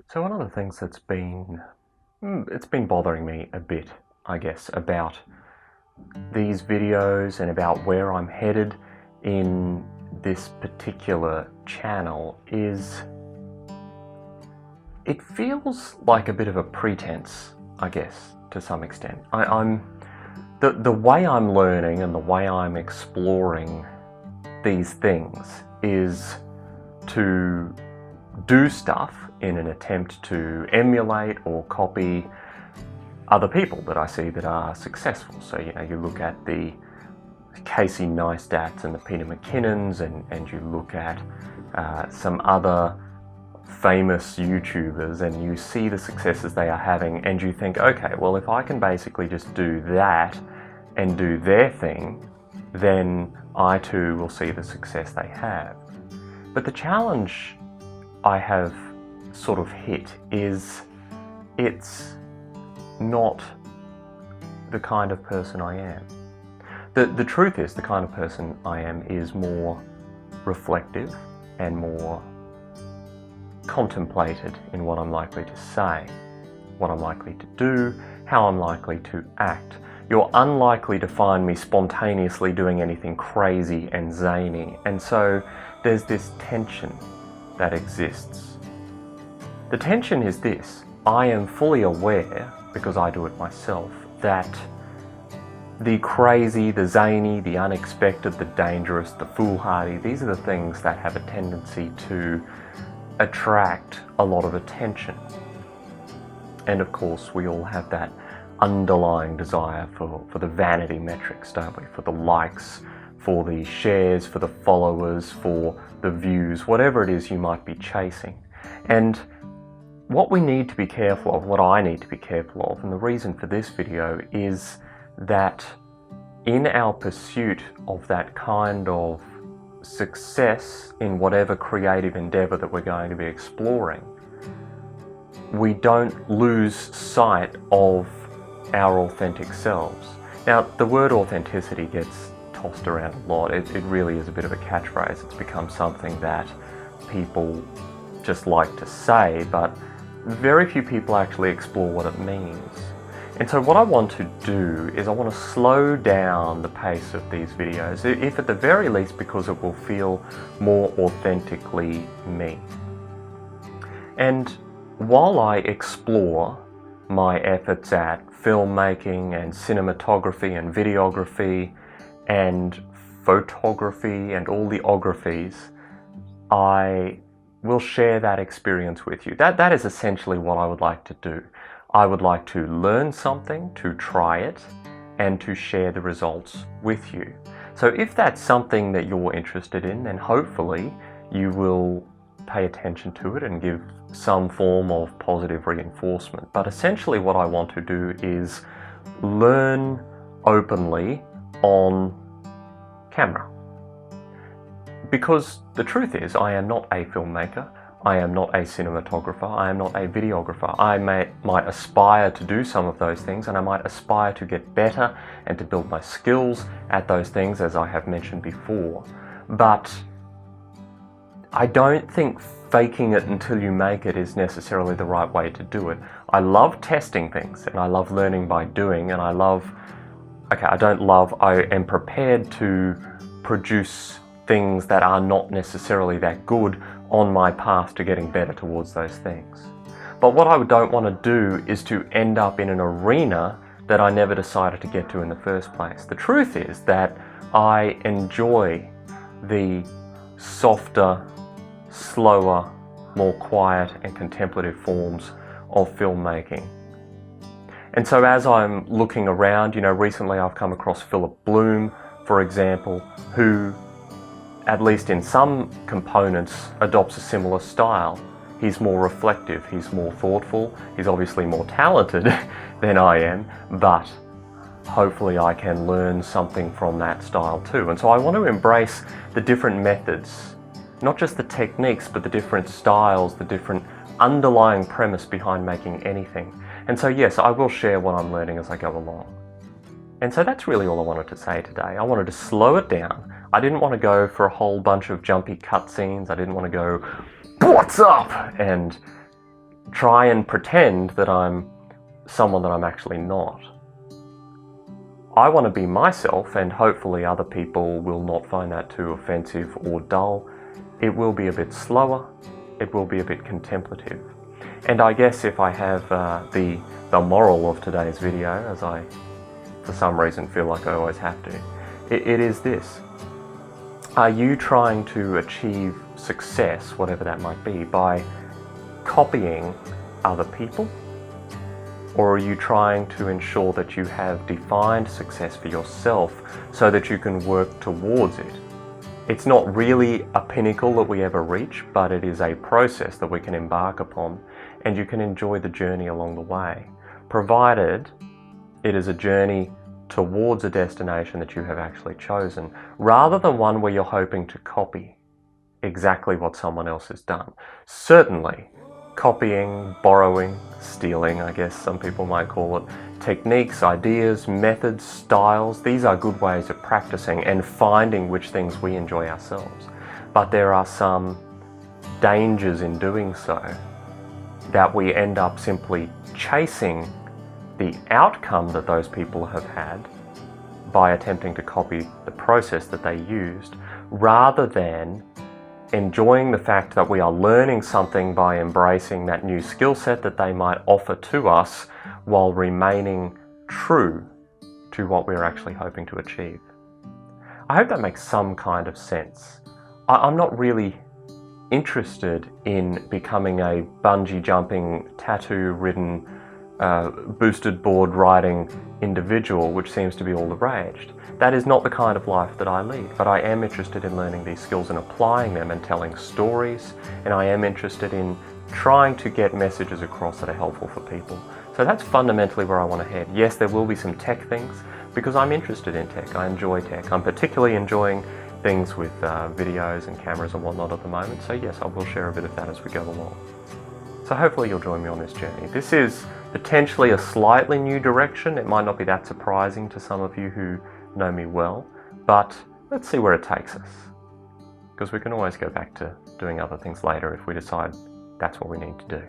So one of the things that's it's been bothering me a bit, I guess, about these videos and about where I'm headed in this particular channel is it feels like a bit of a pretense, I guess, to some extent. The way I'm learning and the way I'm exploring these things is to do stuff in an attempt to emulate or copy other people that I see that are successful. So, you look at the Casey Neistats and the Peter McKinnons, and you look at some other famous YouTubers, and you see the successes they are having, and you think, okay, well, if I can basically just do that and do their thing, then I too will see the success they have. But the challenge I have sort of hit is it's not the kind of person I am. The truth is, the kind of person I am is more reflective and more contemplated in what I'm likely to say, what I'm likely to do, how I'm likely to act. You're unlikely to find me spontaneously doing anything crazy and zany, and so there's this tension that exists. The tension is this: I am fully aware, because I do it myself, that the crazy, the zany, the unexpected, the dangerous, the foolhardy, these are the things that have a tendency to attract a lot of attention. And of course, we all have that underlying desire for the vanity metrics, don't we? For the likes, for the shares, for the followers, for the views, whatever it is you might be chasing. And what we need to be careful of, what I need to be careful of, and the reason for this video is that in our pursuit of that kind of success in whatever creative endeavor that we're going to be exploring, we don't lose sight of our authentic selves. Now, the word authenticity gets tossed around a lot. It really is a bit of a catchphrase. It's become something that people just like to say, but very few people actually explore what it means. And so what I want to do is I want to slow down the pace of these videos, if at the very least because it will feel more authentically me. And while I explore my efforts at filmmaking and cinematography and videography and photography and all the ographies, I will share that experience with you. That is essentially what I would like to do. I would like to learn something, to try it, and to share the results with you. So if that's something that you're interested in, then hopefully you will pay attention to it and give some form of positive reinforcement. But essentially what I want to do is learn openly on camera. Because the truth is, I am not a filmmaker, I am not a cinematographer, I am not a videographer. I might aspire to do some of those things, and I might aspire to get better and to build my skills at those things, as I have mentioned before. But I don't think faking it until you make it is necessarily the right way to do it. I love testing things, and I love learning by doing, and I am prepared to produce things that are not necessarily that good on my path to getting better towards those things. But what I don't want to do is to end up in an arena that I never decided to get to in the first place. The truth is that I enjoy the softer, slower, more quiet and contemplative forms of filmmaking. And so as I'm looking around, recently I've come across Philip Bloom, for example, who, at least in some components, adopts a similar style. He's more reflective, he's more thoughtful, he's obviously more talented than I am, but hopefully I can learn something from that style too. And so I want to embrace the different methods, not just the techniques, but the different styles, the different underlying premise behind making anything. And so yes, I will share what I'm learning as I go along. And so that's really all I wanted to say today. I wanted to slow it down. I didn't want to go for a whole bunch of jumpy cutscenes. I didn't want to go, "What's up?" and try and pretend that I'm someone that I'm actually not. I want to be myself, and hopefully other people will not find that too offensive or dull. It will be a bit slower, it will be a bit contemplative. And I guess if I have the moral of today's video, as I for some reason feel like I always have to, it is this. Are you trying to achieve success, whatever that might be, by copying other people? Or are you trying to ensure that you have defined success for yourself so that you can work towards it? It's not really a pinnacle that we ever reach, but it is a process that we can embark upon, and you can enjoy the journey along the way, provided it is a journey towards a destination that you have actually chosen, rather than one where you're hoping to copy exactly what someone else has done. Certainly, copying, borrowing, stealing, I guess some people might call it, techniques, ideas, methods, styles, these are good ways of practicing and finding which things we enjoy ourselves. But there are some dangers in doing so, that we end up simply chasing the outcome that those people have had by attempting to copy the process that they used, rather than enjoying the fact that we are learning something by embracing that new skill set that they might offer to us, while remaining true to what we're actually hoping to achieve. I hope that makes some kind of sense. I'm not really interested in becoming a bungee jumping, tattoo ridden, boosted board riding individual, which seems to be all the rage. That is not the kind of life that I lead, but I am interested in learning these skills and applying them and telling stories, and I am interested in trying to get messages across that are helpful for people. So that's fundamentally where I want to head. Yes, there will be some tech things, because I'm interested in tech. I enjoy tech. I'm particularly enjoying things with videos and cameras and whatnot at the moment, so yes, I will share a bit of that as we go along. So hopefully you'll join me on this journey. This is potentially a slightly new direction. It might not be that surprising to some of you who know me well, but let's see where it takes us. Because we can always go back to doing other things later if we decide that's what we need to do.